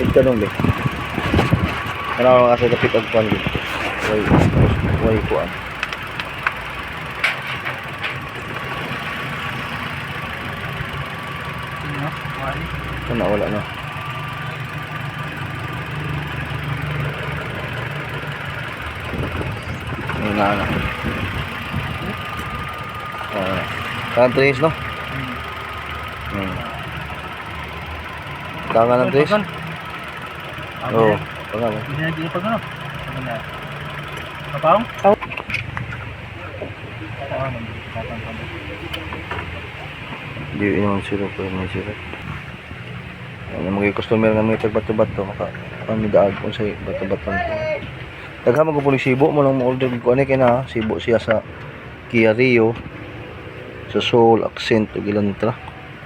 Ito nung be. Ano kasi dapat agpan dito. Way kuan. Wala na. Ano. Kan tres no? Tangan ng tres. Oo, tangan. Hindi na dito pag ano? Kapaong? Di inom sila po yung sila. Ano mga customer nga may tagbato-bato maka ang midaag kung sa bato-baton ko. Daghang ko puning sibo mo lang mo order ko ani kay na sibo siya sa Kia Rio sa Soul Accent ug Elantra.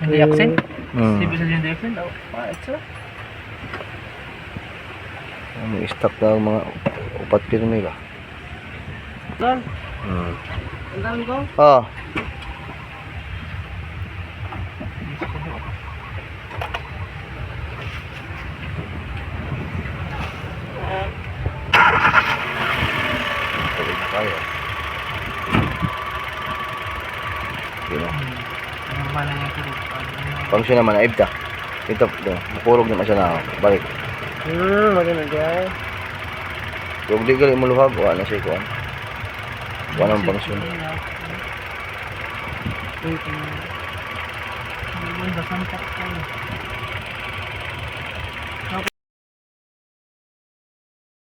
Hindi accent? Sibo sa hindi accent? Ito. May stock na mga upat pirmi ba? Dal. Ang dami ko? Ah. Kaya. Normal lang yung turok. Function naman na ibta. Ito, mapurog naman siya na balik. Maganda guys. Huwag di gali mo luhag, wala na siya kuhan. Wala ng function. Wait. Basan pa ko.